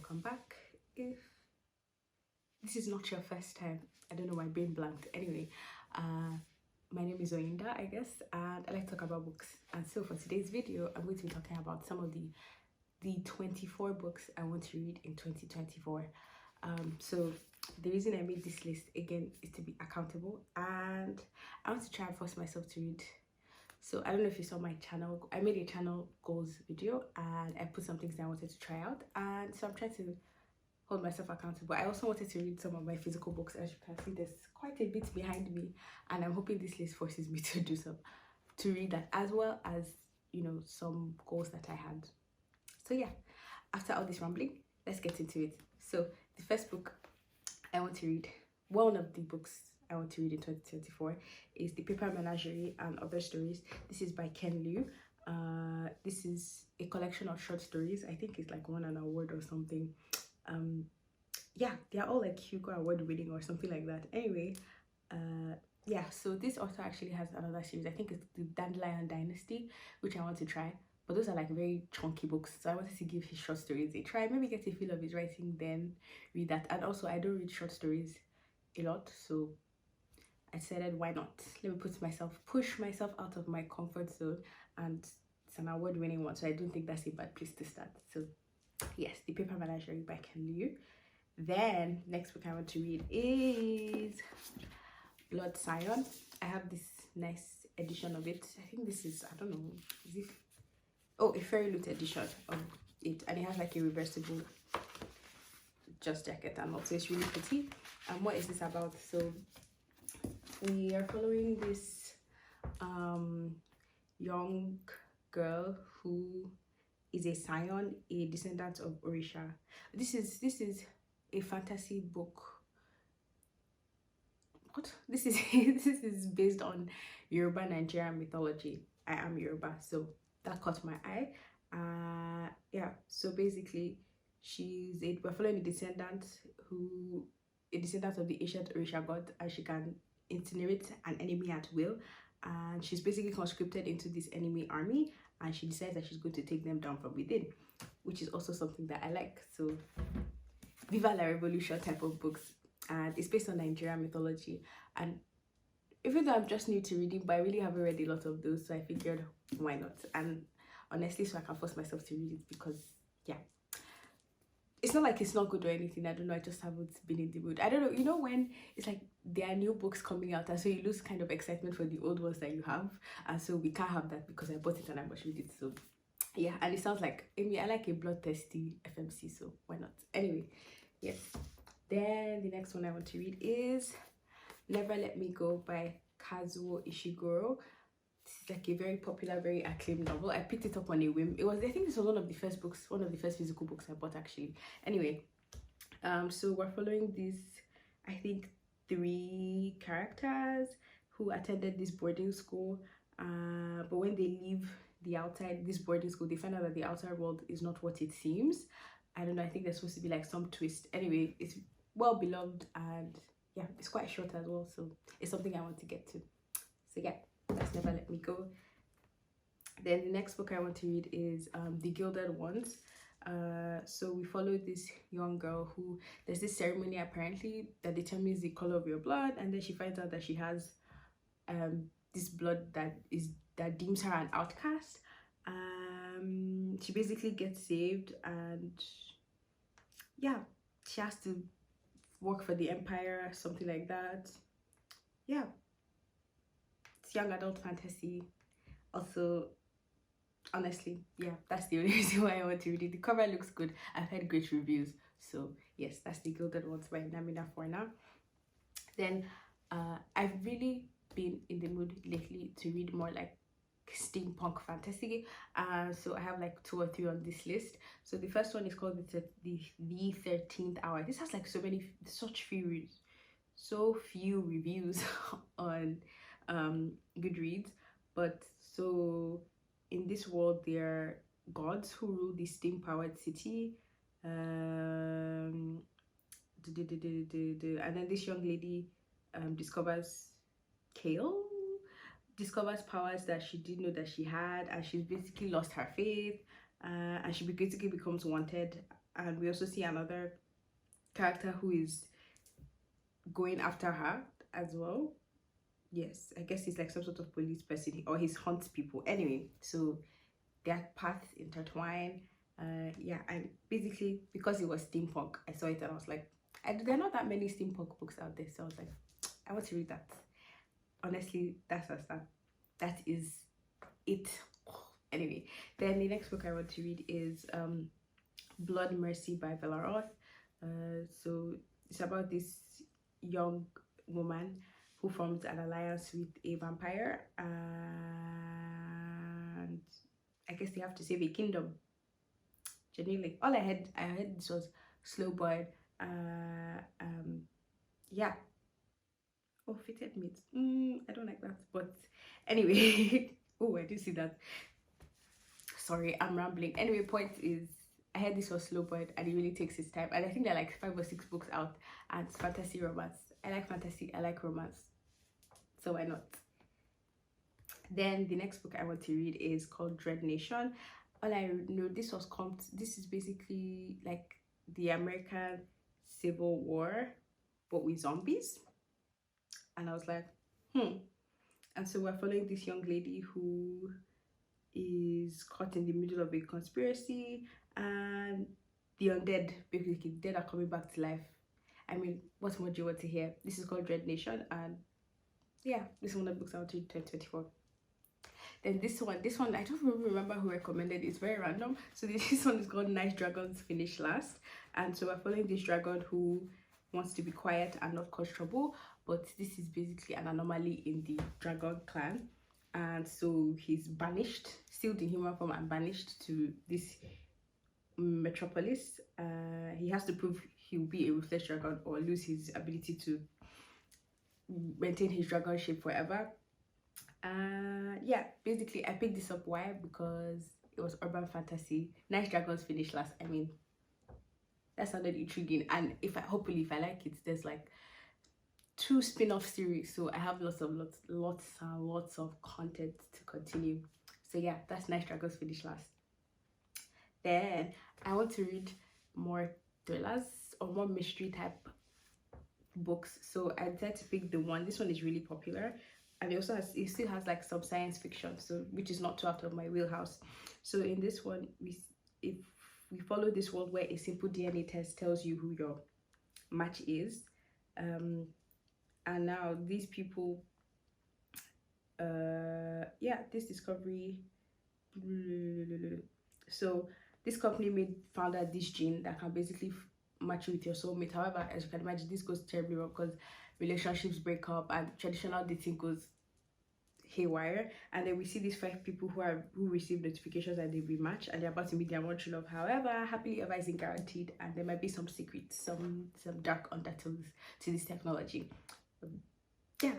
welcome back. If this is not your first time, I don't know why brain blanked. Anyway, my name is Oyinda, I guess, and I like to talk about books. And so for today's video, I'm going to be talking about some of the 24 books I want to read in 2024. So the reason I made this list again is to be accountable, and I want to try and force myself to read. So I don't know if you saw my channel. I made a channel goals video and I put some things that I wanted to try out, and so I'm trying to hold myself accountable. I also wanted to read some of my physical books. As you can see, there's quite a bit behind me, and I'm hoping this list forces me to do some, to read that, as well as, you know, some goals that I had. So yeah, after all this rambling, let's get into it. So the first book I want to read, one of the books I want to read in 2024, is The Paper Menagerie and Other Stories. This is by Ken Liu. This is a collection of short stories. I think it's like won an award or something. Yeah, they're all like Hugo Award winning or something like that. Anyway, yeah, so this author actually has another series. I think it's the Dandelion Dynasty, which I want to try. But those are like very chunky books, so I wanted to give his short stories a try, maybe get a feel of his writing, then read that. And also, I don't read short stories a lot, so I decided, why not? Let me push myself out of my comfort zone, and it's an award-winning one, so I don't think that's a bad place to start. So yes, The Paper Menagerie by Ken Liu. Then next book I want to read is Blood Scion. I have this nice edition of it. I think this is, I don't know, is it, oh, a fairy loot edition of it, and it has like a reversible just jacket, and also it's really pretty. And what is this about? So we are following this young girl who is a Scion, a descendant of Orisha. This is a fantasy book. What? This is this is based on Yoruba Nigerian mythology. I am Yoruba, so that caught my eye. Yeah, so basically we're following a descendant of the ancient Orisha god, and she can incinerate an enemy at will, and she's basically conscripted into this enemy army, and she decides that she's going to take them down from within, which is also something that I like. So Viva la Revolution type of books, and it's based on Nigerian mythology. And even though I'm just new to reading, but I really haven't read a lot of those, so I figured, why not? And honestly, so I can force myself to read it, because yeah, it's not like it's not good or anything. I don't know, I just haven't been in the mood. I don't know, you know, when it's like there are new books coming out, and so you lose kind of excitement for the old ones that you have, and so we can't have that because I bought it and I must read it. So yeah, and it sounds like, I mean, I like a bloodthirsty FMC, so why not? Anyway, yes. Then the next one I want to read is Never Let Me Go by Kazuo Ishiguro. This is like a very popular, very acclaimed novel. I picked it up on a whim. I think this was one of the first physical books I bought, actually. Anyway, so we're following these, I think, 3 characters who attended this boarding school, but when they leave this boarding school, they find out that the outside world is not what it seems. I don't know, I think there's supposed to be like some twist. Anyway, it's well beloved, and yeah, it's quite short as well, so it's something I want to get to. So yeah, that's Never Let Me Go. Then the next book I want to read is The Gilded Ones. So we follow this young girl who, there's this ceremony apparently that determines the color of your blood, and then she finds out that she has this blood that deems her an outcast. She basically gets saved, and yeah, she has to work for the empire, something like that. Yeah, it's young adult fantasy. Also, honestly, yeah, that's the only reason why I want to read it. The cover looks good. I've heard great reviews, so yes, that's The Gilded Ones by Namina Forna. Then I've really been in the mood lately to read more like steampunk fantasy, so I have like 2 or 3 on this list. So the first one is called the 13th Hour. This has like such few reviews on Goodreads. But so in this world, there are gods who rule the steam-powered city, and then this young lady discovers powers that she didn't know that she had, and she's basically lost her faith, and she basically becomes wanted and we also see another character who is going after her as well. Yes, I guess he's like some sort of police person, or he hunts people. Anyway, so their paths intertwine. Yeah, and basically because it was steampunk, I saw it and I was like, there are not that many steampunk books out there, so I was like, I want to read that. Honestly, that is it. Anyway, then the next book I want to read is Blood Mercy by Bella Roth. So it's about this young woman who forms an alliance with a vampire, and I guess they have to save a kingdom. Genuinely, all I heard this was slow burn. Yeah. Oh, fitted meat. I don't like that, but anyway. Oh, I did see that. Sorry, I'm rambling. Anyway, point is, I heard this was slow burn and it really takes its time. And I think there are like 5 or 6 books out, and it's fantasy romance. I like fantasy, I like romance. So why not? Then the next book I want to read is called Dread Nation. All I know, this is basically like the American Civil War, but with zombies. And I was like, And so we're following this young lady who is caught in the middle of a conspiracy, and the undead, basically dead, are coming back to life. I mean, what more do you want to hear? This is called Dread Nation, and yeah, this is one of the books I want to read 2024. Then this one, I don't really remember who recommended it. It's very random. So this one is called Nice Dragons Finish Last. And so we're following this dragon who wants to be quiet and not cause trouble. But this is basically an anomaly in the dragon clan. And so he's banished, sealed in human form and banished to this metropolis. He has to prove he'll be a ruthless dragon or lose his ability to maintain his dragon shape forever. Yeah, basically I picked this up. Why? Because it was urban fantasy. Nice Dragons Finish Last. I mean, that sounded intriguing, and if I like it, there's like 2 spin-off series, so I have lots of content to continue. So yeah, that's Nice Dragons Finish Last. Then I want to read more thrillers or more mystery type books, so I decided to pick this one is really popular, and it still has like some science fiction, so which is not too out of my wheelhouse. So in this one, if we follow this world where a simple DNA test tells you who your match is, and now these people, this discovery, so this company found out this gene that can basically match you with your soulmate. However, as you can imagine, this goes terribly wrong because relationships break up and traditional dating goes haywire. And then we see these 5 people who receive notifications that they rematch and they're about to meet their one true love. However, happily ever isn't guaranteed, and there might be some secrets, some dark undertones to this technology. Yeah,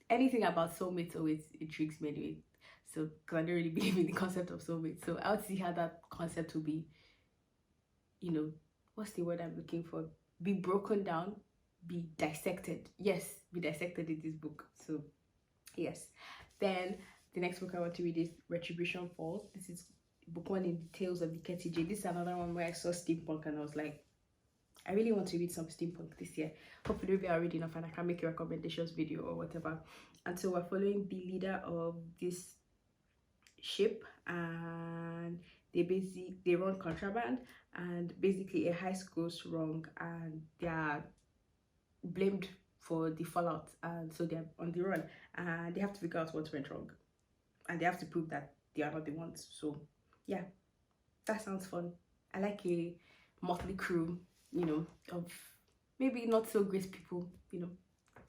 anything about soulmates always intrigues me anyway. So because I don't really believe in the concept of soulmates, so I would see how that concept will be, what's the word I'm looking for? Be broken down, be dissected. Yes, be dissected in this book. So yes. Then the next book I want to read is Retribution Falls. This is book 1 in the Tales of the KTJ. This is another one where I saw steampunk and I was like, I really want to read some steampunk this year. Hopefully maybe I'll read enough and I can make a recommendations video or whatever. And so we're following the leader of this ship, and they run contraband, and basically a heist goes wrong and they are blamed for the fallout, and so they're on the run and they have to figure out what went wrong, and they have to prove that they are not the ones. So yeah, that sounds fun. I like a motley crew, of maybe not so great people,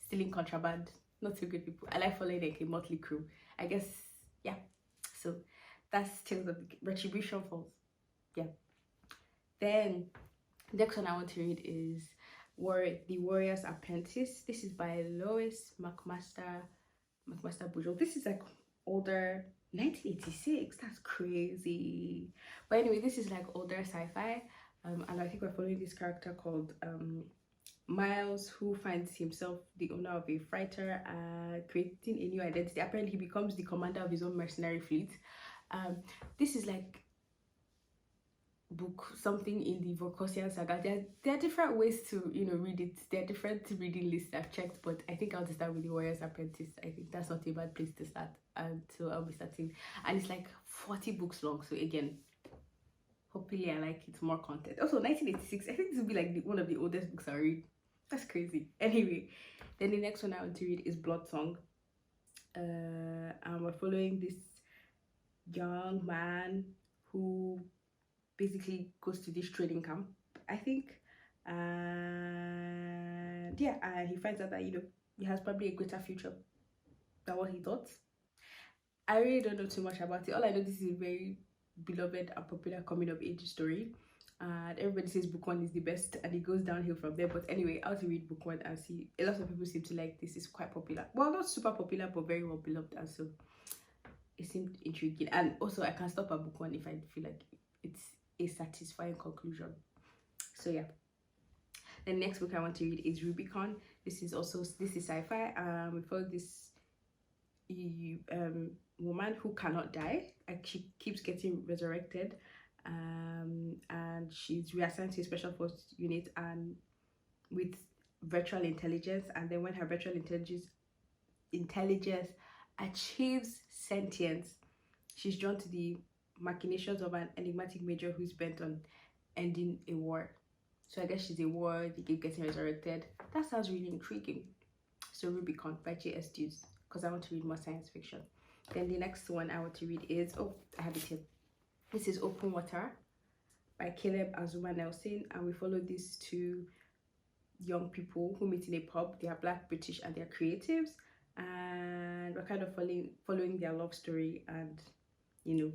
stealing contraband, not so good people. I like following like a motley crew, I guess. Yeah, so that's Tales of Retribution Falls. Yeah. Then next one I want to read is The Warrior's Apprentice. This is by Lois McMaster Bujold. This is like older, 1986. That's crazy. But anyway, this is like older sci-fi, and I think we're following this character called Miles, who finds himself the owner of a freighter, creating a new identity. Apparently he becomes the commander of his own mercenary fleet. This is like book, something in the Vorkosian saga. There are different ways to, you know, read it. There are different reading lists I've checked, but I think I'll just start with the Warrior's Apprentice. I think that's not a bad place to start. And so I'll be starting, and it's like 40 books long. So again, hopefully I like it, more content. Also 1986, I think this will be like one of the oldest books I read. That's crazy. Anyway, then the next one I want to read is Blood Song. And we're following this young man who basically goes to this trading camp, I think, and yeah, and he finds out that, you know, he has probably a greater future than what he thought. I really don't know too much about it. All I know, this is a very beloved and popular coming of age story, and everybody says book one is the best and it goes downhill from there. But anyway, I'll to read book one and see. A lot of people seem to like this. It's quite popular, well, not super popular, but very well beloved, and so it seemed intriguing. And also I can stop at book one if I feel like it's a satisfying conclusion. So yeah, the next book I want to read is Rubicon. This is sci-fi. We follow this woman who cannot die, like she keeps getting resurrected, and she's reassigned to a special force unit and with virtual intelligence. And then when her virtual intelligence achieves sentience, she's drawn to the machinations of an enigmatic major who's bent on ending a war. So I guess she's a war, they keep getting resurrected. That sounds really intriguing. So Rubicon by J.S. Hughes, because I want to read more science fiction. Then the next one I want to read is, oh, I have it here. This is Open Water by Caleb Azuma Nelson, and we follow these two young people who meet in a pub. They are Black, British, and they're creatives, and we're kind of following their love story, and you know,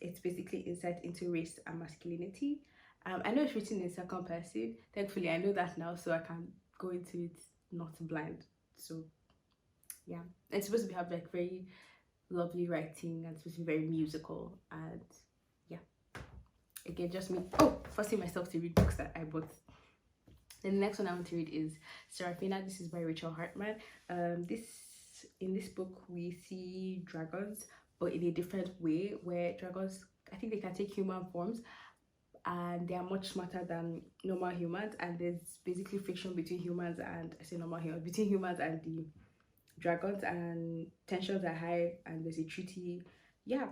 it's basically insight into race and masculinity. I know it's written in second person. Thankfully, I know that now, so I can go into it not blind. So yeah, it's supposed to have like very lovely writing and it's supposed to be very musical, and yeah, again, just me forcing myself to read books that I bought. Then the next one I want to read is Seraphina. This is by Rachel Hartman. In this book we see dragons, but in a different way, where dragons, I think they can take human forms and they are much smarter than normal humans, and there's basically friction between humans and, I say normal humans, between humans and the dragons, and tensions are high, and there's a treaty. Yeah,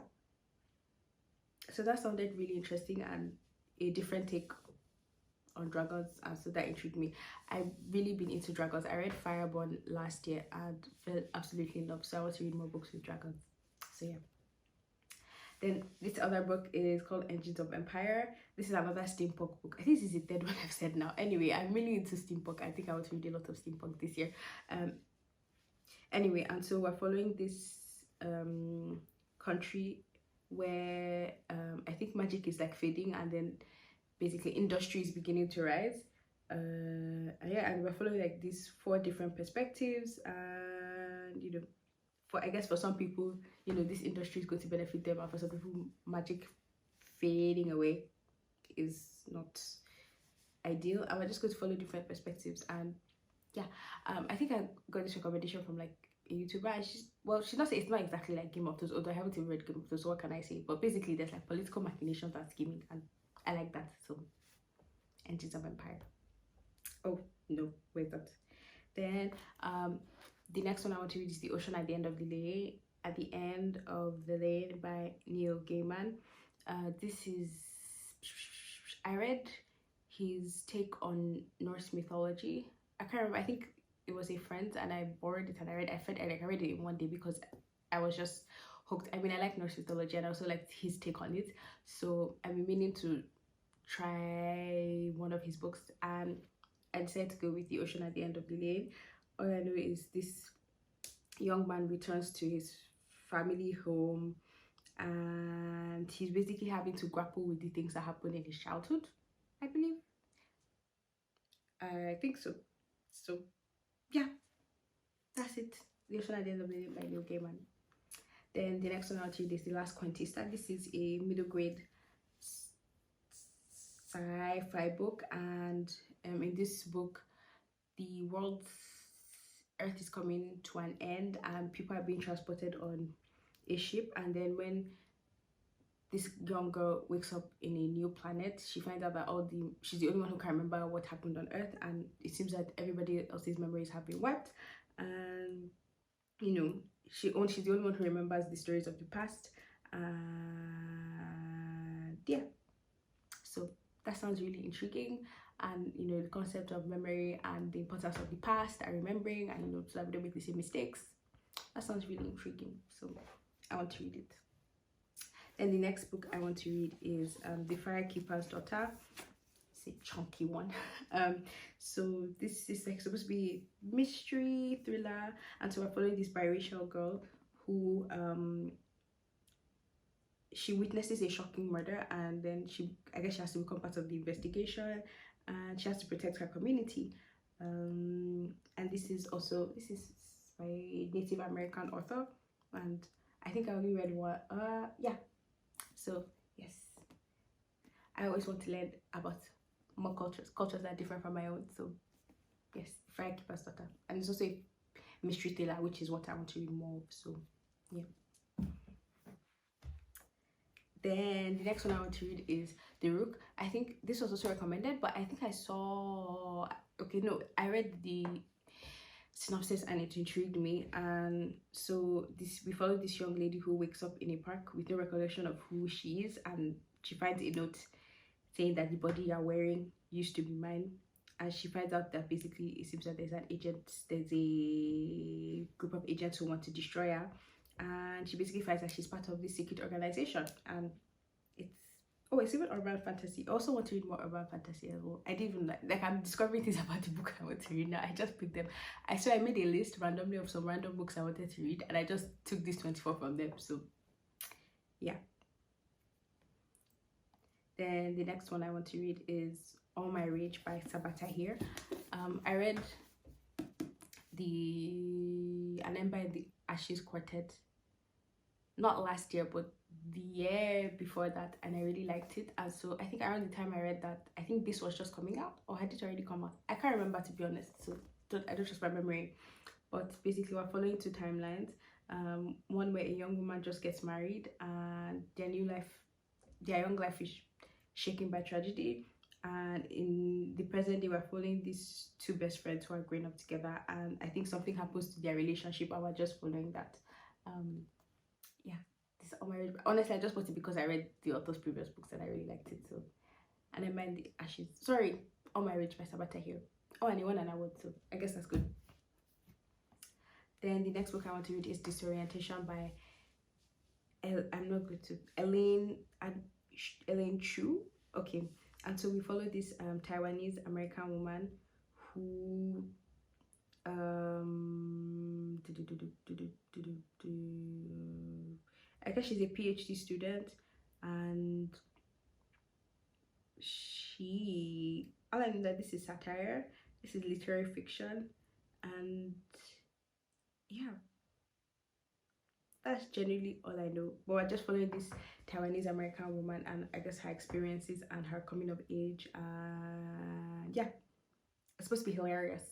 so that sounded really interesting and a different take on dragons, and so that intrigued me. I've really been into dragons. I read Fireborn last year and fell absolutely in love, so I want to read more books with dragons. So yeah. Then this other book is called Engines of Empire. This is another steampunk book. I think this is the third one I've said now. Anyway, I'm really into steampunk. I think I want to read a lot of steampunk this year. Anyway, and so we're following this country where I think magic is like fading, and then basically industry is beginning to rise. Yeah, and we're following like these 4 different perspectives, and you know, I guess for some people, you know, this industry is going to benefit them, and for some people, magic fading away is not ideal, and we're just going to follow different perspectives. And yeah, I think I got this recommendation from like a YouTuber, and she's not saying it's not exactly like Game of Thrones, although I haven't even read Game of Thrones, so what can I say? But basically there's like political machinations and scheming, and I like that. So Engines of Empire. Oh no, wait, that. Then the next one I want to read is The Ocean at the End of the Lane. At the End of the Lane by Neil Gaiman. This is, I read his take on Norse mythology. I can't remember. I think it was a friend, and I borrowed it and I read it in one day because I was just hooked. I mean, I like Norse mythology and I also liked his take on it. So I've been meaning to try one of his books, and I decided to go with The Ocean at the End of the Lane. All I know is this young man returns to his family home, and he's basically having to grapple with the things that happened in his childhood, I believe. I think so. So yeah, that's it. The Ocean at the End of the Lane by Neil Gaiman. Then the next one I'll read is The Last Cuentista. This is a middle grade sci-fi book, and in this book the world's earth is coming to an end and people are being transported on a ship, and then when this young girl wakes up in a new planet. She finds out that she's the only one who can remember what happened on Earth, and it seems that everybody else's memories have been wiped. And you know, she's the only one who remembers the stories of the past. And yeah, so that sounds really intriguing. And you know, the concept of memory and the importance of the past and remembering, and you know, so that we don't make the same mistakes. That sounds really intriguing. So I want to read it. Then the next book I want to read is The Firekeeper's Daughter. It's a chunky one. So this is like supposed to be mystery thriller, and so we're following this biracial girl who she witnesses a shocking murder, and then I guess she has to become part of the investigation, and she has to protect her community. And this is by a Native American author, and I think I only read one. Yeah. So yes, I always want to learn about more cultures that are different from my own. So yes, Firekeeper's Daughter, and it's also a mystery thriller, which is what I want to read more of. So yeah. Then the next one I want to read is The Rook. I think this was also recommended, but I think I saw, I read the synopsis and it intrigued me. And so we follow this young lady who wakes up in a park with no recollection of who she is, and she finds a note saying that the body you're wearing used to be mine. And she finds out that basically it seems that there's a group of agents who want to destroy her, and she basically finds that she's part of this secret organization. And it's even urban fantasy. I also want to read more urban fantasy as well. I didn't even like I'm discovering things about the book I want to read now. I just picked them. I made a list randomly of some random books I wanted to read, and I just took these 24 from them. So yeah. Then the next one I want to read is All My Rage by Sabata here. I read an Ember in the Ashes quartet not last year, but the year before that, and I really liked it. And so I think around the time I read that, I think this was just coming out, or had it already come out? I can't remember, to be honest, so I don't trust my memory. But basically we're following two timelines. One where a young woman just gets married and their young life is shaken by tragedy, and in the present day we're following these two best friends who are growing up together, and I think something happens to their relationship and we're just following that. Yeah, this is All My Rage. Honestly, I just bought it because I read the author's previous books and I really liked it. So, and I mind the Ashes. Sorry, All My Rage by Sabata here. Oh, and he won an award, so I guess that's good. Then the next book I want to read is Disorientation by Elaine Chu. Okay, and so we follow this Taiwanese American woman who I guess she's a PhD student, and all I know that this is satire, this is literary fiction, and yeah, that's generally all I know. But we're just following this Taiwanese American woman and I guess her experiences and her coming of age, and yeah, it's supposed to be hilarious.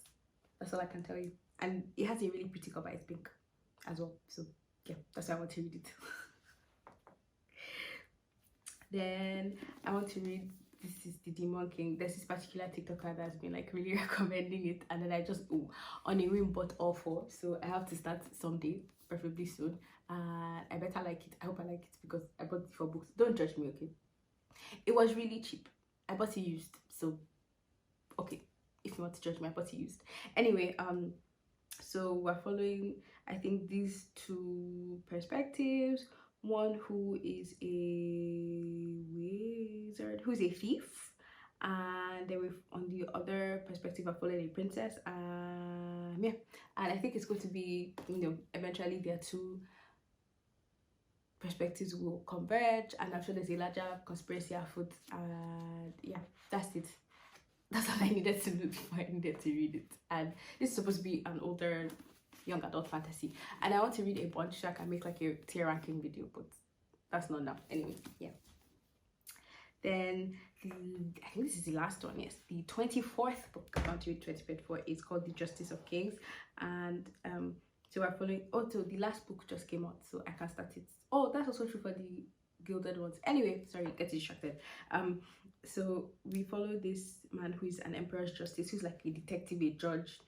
That's all I can tell you. And it has a really pretty cover. It's pink as well. So yeah, that's why I want to read it. Then I want to read, this is The Demon King. There's this particular TikToker that's been like really recommending it, and then I just on a whim bought all four. So I have to start someday, preferably soon. I better like it. I hope I like it because I bought the 4 books. Don't judge me, okay? It was really cheap. I bought it used. So okay, if you want to judge me, I bought it used. Anyway, so we're following, I think, these two perspectives. One who is a wizard, who's a thief, and then on the other perspective we're following a princess. Yeah, and I think it's going to be, eventually their two perspectives will converge, and I'm sure there's a larger conspiracy afoot. And yeah, that's it. That's all I needed to know before I needed to read it. And this is supposed to be an older young adult fantasy, and I want to read a bunch so I can make like a tier ranking video, but that's not now. Anyway, yeah. Then I think this is the last one. Yes, the 24th book I want to read 2024 is called The Justice of Kings, and so we're following. Oh, so the last book just came out, so I can start it. Oh, that's also true for gilded ones. Anyway, sorry, get distracted. So we follow this man who is an emperor's justice, who's like a detective, a judge.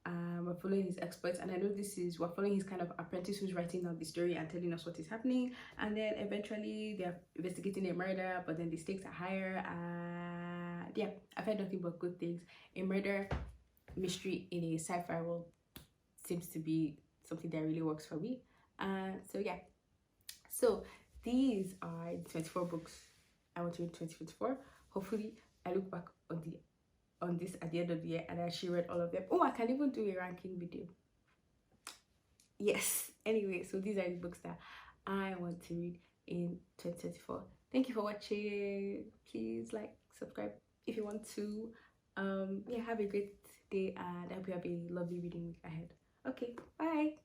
We're following his exploits, and I know we're following his kind of apprentice who's writing down the story and telling us what is happening, and then eventually they're investigating a murder, but then the stakes are higher. Yeah, I've heard nothing but good things. A murder mystery in a sci-fi world seems to be something that really works for me. So yeah, so these are the 24 books I want to read 2024. Hopefully I look back on this at the end of the year and I actually read all of them. Oh, I can even do a ranking video. Yes. Anyway, so these are the books that I want to read in 2024. Thank you for watching. Please like, subscribe if you want to. Yeah, have a great day, and I hope you have a lovely reading week ahead. Okay, bye.